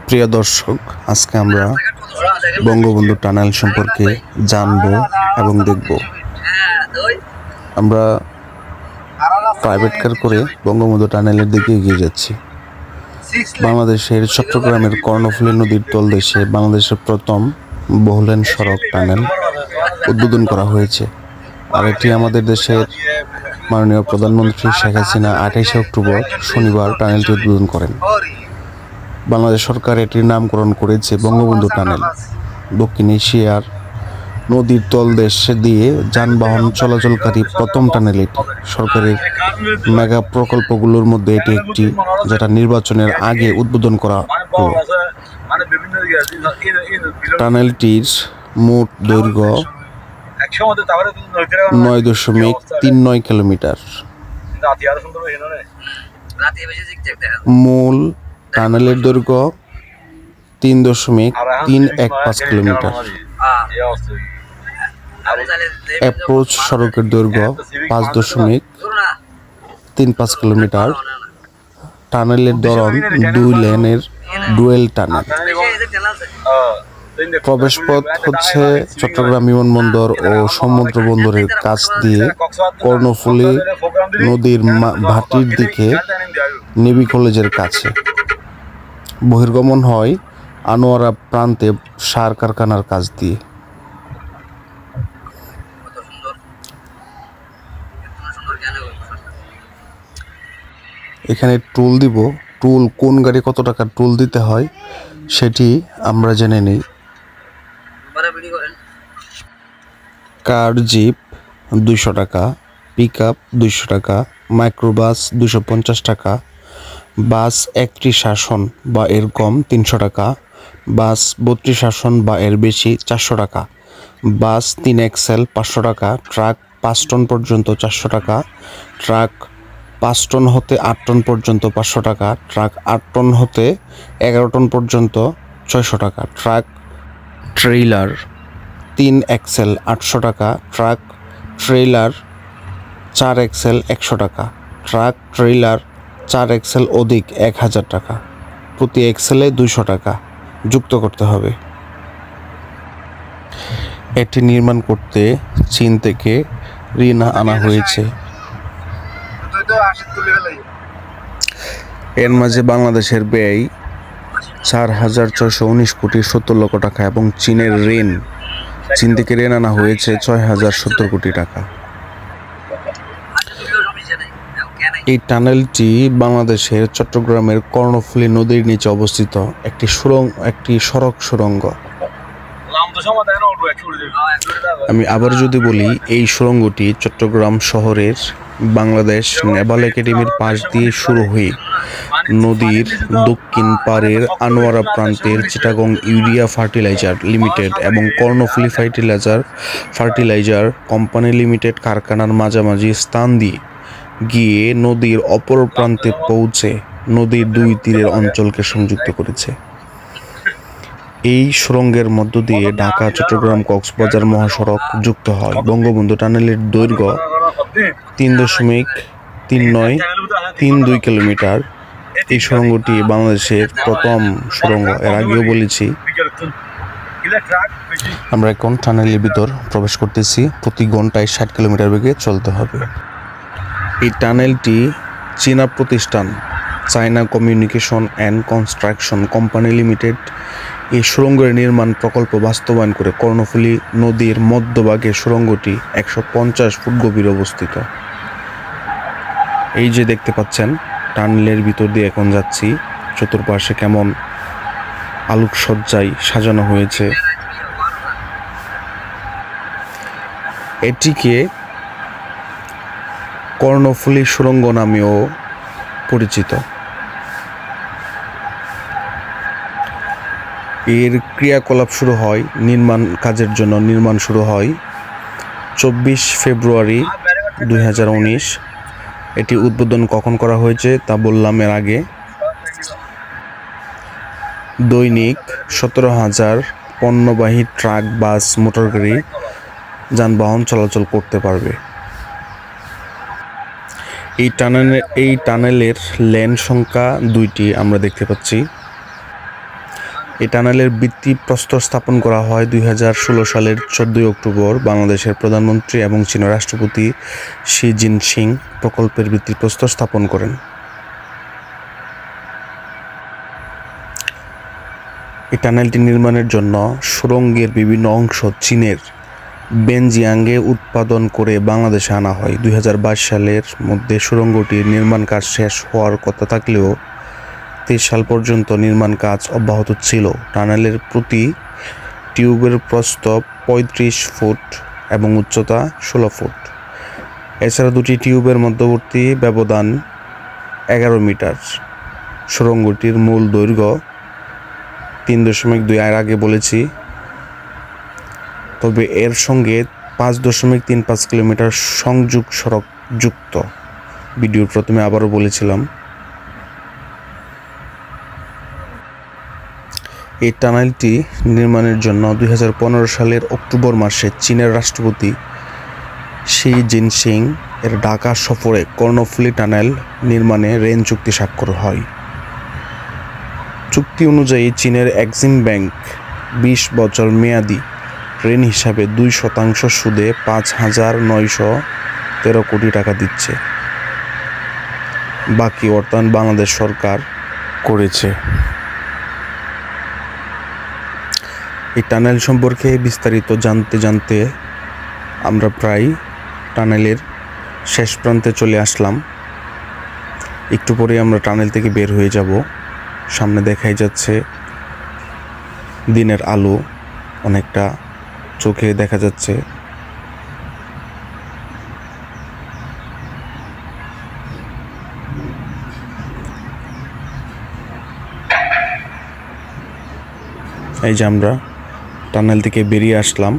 প্রিয় দর্শক, আজকে আমরা বঙ্গবন্ধু টানেল সম্পর্কে জানব এবং দেখব। আমরা প্রাইভেট কার করে বঙ্গবন্ধু টানেলের দিকে এগিয়ে যাচ্ছি। বাংলাদেশের চট্টগ্রামের কর্ণফুলী নদীর তলদেশে বাংলাদেশের প্রথম বহুলেন সড়ক টানেল উদ্বোধন করা হয়েছে। আর এটি আমাদের দেশের মাননীয় প্রধানমন্ত্রী শেখ হাসিনা 28শে অক্টোবর শনিবার টানেলটি উদ্বোধন করেন। বাংলাদেশ সরকার এটির নামকরণ করেছে বঙ্গবন্ধু টানেল। দক্ষিণ এশিয়ার নদীর তলদেশ দিয়ে যানবাহন চলাচলকারী প্রথম টানেল এটি। সরকারের মেগা প্রকল্পগুলোর মধ্যে এটি একটি, যেটা নির্বাচনের আগে উদ্বোধন করা হলো। টানেলটির মোট দৈর্ঘ্য 9.39 কিলোমিটার। মূল টানেলের দৈর্ঘ্য 3.315 কিলোমিটার। অ্যাপ্রোচ সড়কের দৈর্ঘ্য 5.35 কিলোমিটার। টানেলের ধরন 2 লেনের ডুয়েল টানেল। প্রবেশপথ হচ্ছে চট্টগ্রাম বিমানবন্দর ও সমুদ্র বন্দরের কাছ দিয়ে কর্ণফুলী নদীর ভাটির দিকে নেভি কলেজের কাছে। বহির্গমন হয় আনোয়ারা প্রান্তে সার কারখানার কাছ দিয়ে। এখানে টুল দিব। টুল কোন গাড়ি কত টাকা টুল দিতে হয় সেটি আমরা জেনে নিই। কার জিপ 200 টাকা, পিক আপ 200 টাকা, মাইক্রোবাস 250 টাকা, বাস 31 আসন বা এর কম 300 টাকা, বাস 32 আসন বা এর বেশি 400 টাকা, বাস 3 এক্সেল 500 টাকা, ট্রাক 5 টন পর্যন্ত 400 টাকা, ট্রাক 5 টন হতে 8 টন পর্যন্ত 500 টাকা, ট্রাক 8 টন হতে 11 টন পর্যন্ত 600 টাকা, ট্রাক ট্রেইলার 3 এক্সেল 800 টাকা, ট্রাক ট্রেইলার 4 এক্সেল 100 টাকা, ট্রাক ট্রেইলার 4 এক্সেল অধিক 1000 টাকা। প্রতি এক্সেলে 200 টাকা যুক্ত করতে হবে। এটি নির্মাণ করতে চীন থেকে ঋণ আনা হয়েছে। এর মাঝে বাংলাদেশের ব্যয় 4,619 কোটি 70 লক্ষ টাকা এবং চীনের ঋণ, চীন থেকে ঋণ আনা হয়েছে 6,070 কোটি টাকা। এই টানেলটি বাংলাদেশের চট্টগ্রামের কর্ণফুলী নদীর নিচে অবস্থিত একটি সড়ক সুড়ঙ্গ। আমি আবার যদি বলি, এই সুড়ঙ্গটি চট্টগ্রাম শহরের বাংলাদেশ নেভাল একাডেমির পাশ দিয়ে শুরু হয়ে নদীর দক্ষিণ পাড়ের আনোয়ারা প্রান্তের চিটাগং ইউরিয়া ফার্টিলাইজার লিমিটেড এবং কর্ণফুলী ফার্টিলাইজার কোম্পানি লিমিটেড কারখানার মাঝামাঝি স্থান দিয়ে গিয়ে নদীর অপর প্রান্তে পৌঁছে নদীর 2 তীরের অঞ্চলকে সংযুক্ত করেছে। এই সুড়ঙ্গের মধ্য দিয়ে ঢাকা চট্টগ্রাম কক্সবাজার মহাসড়ক যুক্ত হয়। বঙ্গবন্ধু টানেলের দৈর্ঘ্য 3.3932 কিলোমিটার। এই সুড়ঙ্গটি বাংলাদেশের প্রথম সুড়ঙ্গ। এর আগেও বলেছি। আমরা এখন টানেলের ভিতর প্রবেশ করতেছি। প্রতি ঘন্টায় 60 কিলোমিটার বেগে চলতে হবে। এই টানেলটি চীনা প্রতিষ্ঠান China communication and construction company limited এই সুড়ঙ্গের নির্মাণ প্রকল্প বাস্তবায়ন করে। কর্ণফুলী নদীর মধ্যভাগে সুড়ঙ্গটি 150 ফুট গভীরে অবস্থিত। এই যে দেখতে পাচ্ছেন, টানেলের ভিতর দিয়ে এখন যাচ্ছি। চতুর্পাশে কেমন আলোকসজ্জায় সাজানো হয়েছে। এটিকে কর্ণফুলী সুড়ঙ্গ নামেও পরিচিত। এর ক্রিয়াকলাপ শুরু হয়, নির্মাণ কাজের জন্য নির্মাণ শুরু হয় 24 ফেব্রুয়ারি 2019। এটি উদ্বোধন কখন করা হয়েছে তা বললাম এর আগে। দৈনিক 17,000 পণ্যবাহী ট্রাক, বাস, মোটরগাড়ি যানবাহন চলাচল করতে পারবে। এই টানেলের লেন সংখ্যা 2টি আমরা দেখতে পাচ্ছি। এই টানেলের ভিত্তিপ্রস্তর স্থাপন করা হয় 2016 সালের 14 অক্টোবর। বাংলাদেশের প্রধানমন্ত্রী এবং চীনের রাষ্ট্রপতি শি জিনপিং প্রকল্পের ভিত্তিপ্রস্তর স্থাপন করেন। এই টানেলটি নির্মাণের জন্য সুড়ঙ্গের বিভিন্ন অংশ চীনের বেনজিয়াংয়ে উৎপাদন করে বাংলাদেশে আনা হয়। 2022 সালের মধ্যে সুড়ঙ্গটির নির্মাণ কাজ শেষ হওয়ার কথা থাকলেও 23 সাল পর্যন্ত নির্মাণ কাজ অব্যাহত ছিল। টানেলের প্রতি টিউবের প্রস্থ 35 ফুট এবং উচ্চতা 16 ফুট। এছাড়া দুটি টিউবের মধ্যবর্তী ব্যবধান 11 মিটার। সুড়ঙ্গটির মূল দৈর্ঘ্য 3.2 এর আগে বলেছি, তবে এর সঙ্গে 5.35 কিলোমিটার সংযোগ সড়ক যুক্ত। ভিডিওর প্রথমে আবারও বলেছিলাম। এই টানেলটি নির্মাণের জন্য 2015 সালের অক্টোবর মাসে চীনের রাষ্ট্রপতি শি জিনপিং এর ঢাকা সফরে কর্ণফুলী টানেল নির্মাণে ঋণ চুক্তি স্বাক্ষর হয়। চুক্তি অনুযায়ী চীনের এক্সিম ব্যাংক 20 বছর মেয়াদি ঋণ হিসাবে 2% সুদে 5,913 কোটি টাকা দিচ্ছে। বাকি অর্থায়ন বাংলাদেশ সরকার করেছে। এই টানেল সম্পর্কে বিস্তারিত জানতে আমরা প্রায় টানেলের শেষ প্রান্তে চলে আসলাম। একটু পরে আমরা টানেল থেকে বের হয়ে যাব। সামনে দেখাই যাচ্ছে দিনের আলো, অনেকটা চোখে দেখা যাচ্ছে। এই যে আমরা টানেল থেকে বেরিয়ে আসলাম।